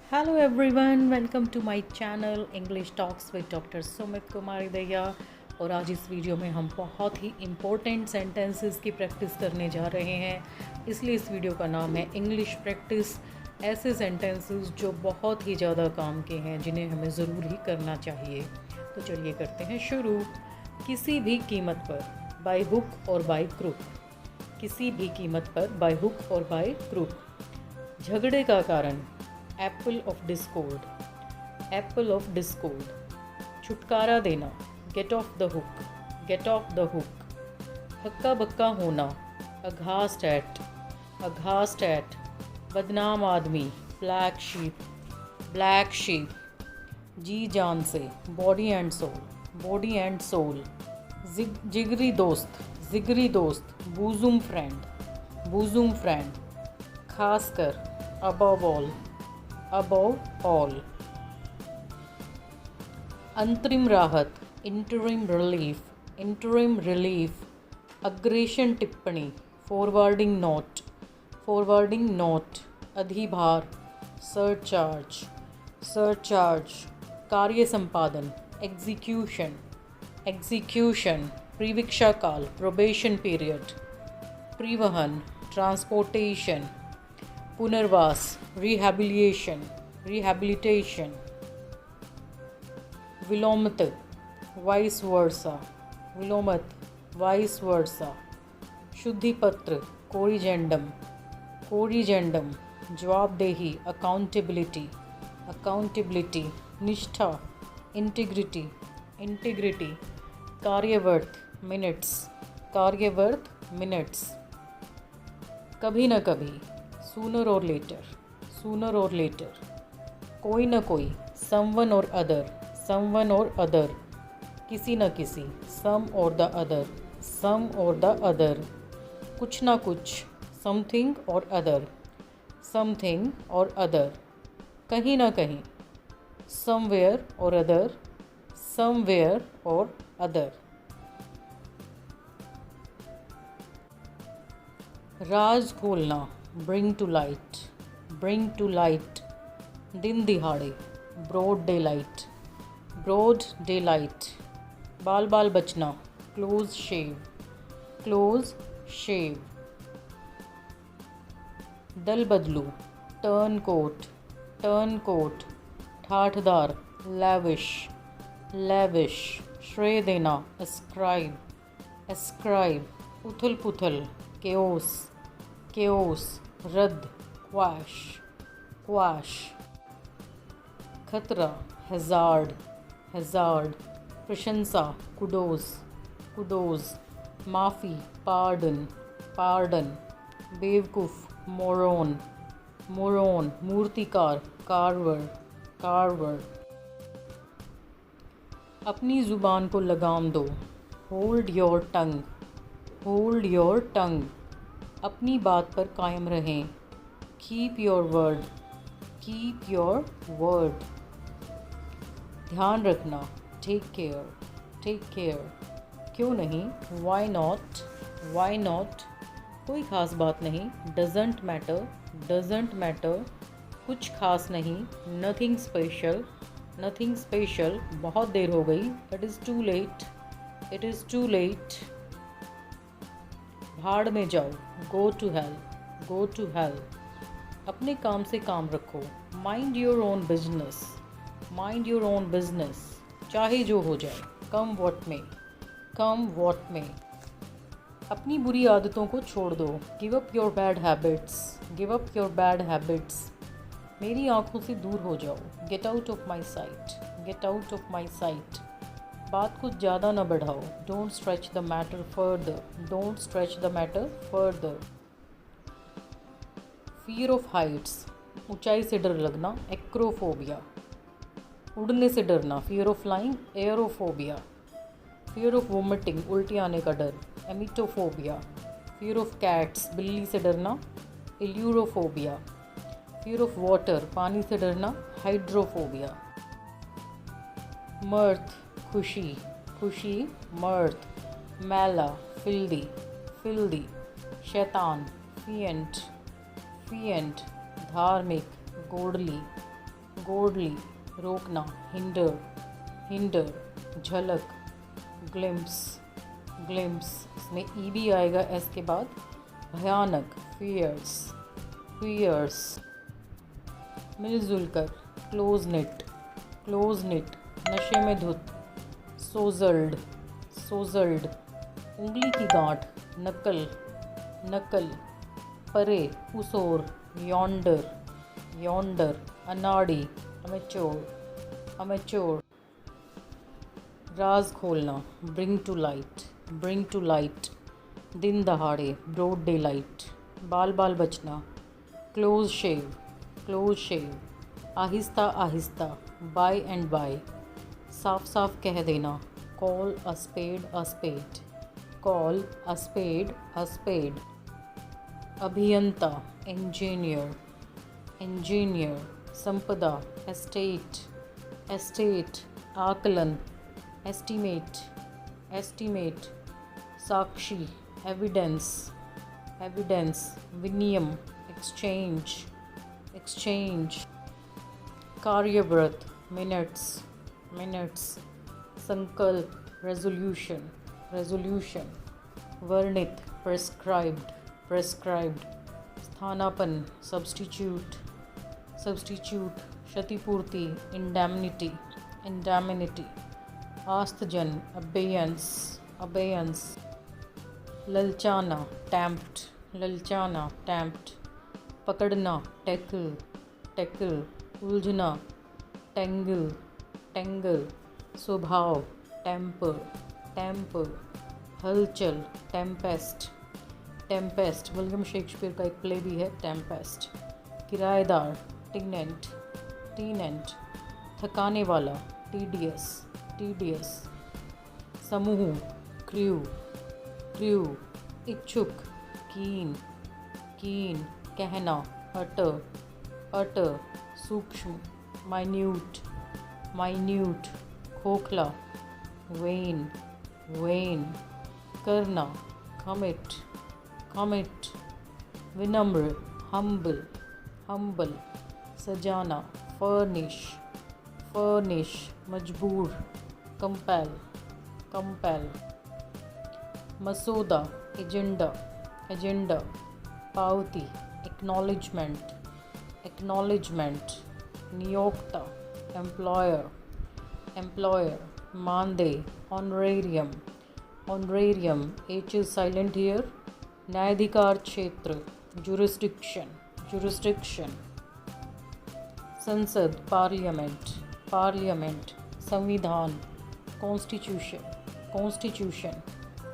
Hello everyone, welcome to my channel English talks with doctor Sumit Kumari Daiya. और आज इस video में हम बहुत ही इम्पोर्टेंट सेंटेंसेस की प्रैक्टिस करने जा रहे हैं, इसलिए इस वीडियो का नाम है इंग्लिश प्रैक्टिस। ऐसे सेंटेंसेस जो बहुत ही ज़्यादा काम के हैं, जिन्हें हमें ज़रूर ही करना चाहिए। तो चलिए करते हैं शुरू। किसी भी कीमत पर, बाय हुक और बाय क्रुक। किसी भी कीमत पर, बाय हुक और बाय क्रुक। झगड़े का कारण, apple of discord. Apple of discord. छुटकारा देना, get off the hook. Get off the hook. हक्का बक्का होना, अघास्ट एट। Aghast at. बदनाम आदमी, ब्लैक शीप। Black sheep. जी जान से, body and soul. Body and soul. जिगरी दोस्त, जिगरी दोस्त। Bosom friend. Bosom friend. खासकर, अबव ऑल। above all। अंतरिम राहत, interim relief. Interim relief. Aggression टिप्पणी, फॉरवर्डिंग नोट। Forwarding note. अधिभार, सरचार्ज। सरचार्ज। कार्य संपादन, एग्जीक्यूशन। एग्जीक्यूशन। प्रीवीक्षा काल, प्रोबेशन पीरियड। परिवहन, ट्रांसपोर्टेशन। पुनर्वास, रिहैबिलिएशन। रिहैबिलिटेशन। विलोमत, वाइस वर्सा। विलोमत, वाइस वर्सा। शुद्धिपत्र, कोरिजेंडम। कोरिजेंडम। जवाबदेही, अकाउंटेबिलिटी। अकाउंटेबिलिटी। निष्ठा, इंटीग्रिटी। इंटीग्रिटी। कार्यवर्थ, मिनट्स। कार्यवर्थ, मिनट्स। कभी न कभी, सूनर और लेटर। सूनर और लेटर। कोई न कोई, समवन और अदर। समवन और अदर। किसी न किसी, सम और द अदर। सम और द अदर। कुछ ना कुछ, समथिंग और अदर। समथिंग और अदर। कहीं ना कहीं, somewhere or other. Somewhere or other. राज खोलना, bring to light. Bring to light. दिन दिहाड़े, broad daylight. Broad daylight. बाल बाल बचना, क्लोज शेव। Close shave. दल बदलू, टर्न कोट। Turncoat. ठाठदार, लैविश। लैविश। श्रेय देना, अस्क्राइब। अस्क्राइब। उथल पुथल, केओस। केओस। रद्द, क्वाश। क्वाश। खतरा, हैजार्ड। हैजार्ड। प्रशंसा, कुडोज। कुडोज। माफ़ी, पार्डन। पार्डन। बेवकूफ़, मोरोन। मोरोन। मूर्तिकार, कार्वर। कार्वर। अपनी ज़ुबान को लगाम दो, hold your tongue. Hold your tongue. अपनी बात पर कायम रहें, keep your word. Keep your word. ध्यान रखना, टेक केयर। Take care. क्यों नहीं, वाई नॉट। Why not. कोई ख़ास बात नहीं, डजेंट मैटर। Doesn't matter. कुछ खास नहीं, नथिंग स्पेशल। Nothing special. बहुत देर हो गई, it is too late. It is too late. भाड़ में जाओ, go to hell. Go to hell. अपने काम से काम रखो, mind your own business. Mind your own business. चाहे जो हो जाए, कम वॉट में। कम वॉट में। अपनी बुरी आदतों को छोड़ दो, give up your bad habits. Give up your bad habits. मेरी आंखों से दूर हो जाओ, get out of my site. Get out of my site. बात कुछ ज़्यादा न बढ़ाओ, don't stretch the matter further. Don't stretch the matter further. Fear of Heights, ऊंचाई से डर लगना, एक्रोफोबिया। उड़ने से डरना, fear of flying, aerophobia. Fear of vomiting, उल्टी आने का डर, एमिटोफोबिया। फियर ऑफ कैट्स, बिल्ली से डरना, इल्यूरोफोबिया। फियर ऑफ वाटर, पानी से डरना, हाइड्रोफोबिया। मर्थ, खुशी। खुशी, मर्थ। मैला, फिल्दी। फिल्दी। शैतान, फिएंट। फिएंट। धार्मिक, गोडली। गोडली रोकना, हिंडर हिंडर, झलक, ग्लिम्स ग्लिम्स, इसमें ई भी आएगा एस के बाद, भयानक, फियर्स फियर्स, मिलजुल कर, क्लोज निट, नशे में धुत, सोजल्ड सोजल्ड, उंगली की गांठ, नकल, परे, उसोर, यॉन्डर, अनाड़ी, अमेच्योर, राज खोलना, ब्रिंग टू लाइट, दिन दहाड़े, ब्रॉड डे लाइट, बाल बचना, क्लोज शेव, आहिस्ता, बाय एंड बाय, साफ कह देना, कॉल अ स्पेड, अभियंता, इंजीनियर, संपदा, एस्टेट, आकलन, एस्टीमेट, साक्षी, एविडेंस, विनियम, एक्सचेंज, कार्यव्रत, मिनट्स, संकल्प, रेजोल्यूशन, वर्णित, प्रेस्क्राइब्ड, स्थानापन्न, सब्स्टिट्यूट, क्षतिपूर्ति, इंडैमिनिटी, आस्थजन, अबेयंस, ललचाना, टैम्प्ड, पकड़ना, टैकल, उलझना, टेंगल, स्वभाव, टेम्पर, हलचल, टेम्पेस्ट, विलियम शेक्सपियर का एक प्ले भी है टेम्पेस्ट, किराएदार, टीनेंट, थकाने वाला, टीडियस, समूह, क्रू, इच्छुक, कीन, कहना, अटर, सूक्ष्म, माइन्यूट, खोखला, वेन, करना, कमिट, विनम्र, हम्बल, सजाना, फर्निश, मजबूर, कंपेल, मसौदा, एजेंडा, पावती, एक्नॉलेजमेंट, नियोक्ता, एम्प्लॉयर, मानदेय, honorarium, H is silent here, न्यायाधिकार क्षेत्र, जुरिस्डिक्शन, संसद, पार्लियामेंट, संविधान, कॉन्स्टिट्यूशन,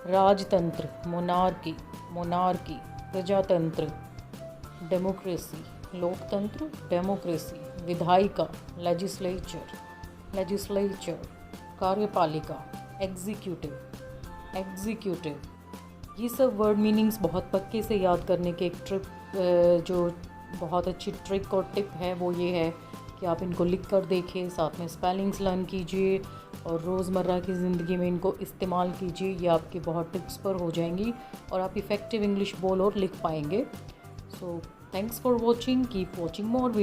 राजतंत्र, मोनार्की, प्रजातंत्र, डेमोक्रेसी, लोकतंत्र, विधायिका, लेजिस्लेचर, कार्यपालिका, एग्जीक्यूटिव। ये सब वर्ड मीनिंग्स बहुत पक्के से याद करने के एक जो बहुत अच्छी ट्रिक और टिप है वो ये है कि आप इनको लिख कर देखें, साथ में स्पेलिंग्स लर्न कीजिए और रोज़मर्रा की ज़िंदगी में इनको इस्तेमाल कीजिए। ये आपकी बहुत टिप्स पर हो जाएंगी और आप इफ़ेक्टिव इंग्लिश बोल और लिख पाएंगे। So thanks for watching, keep watching more video.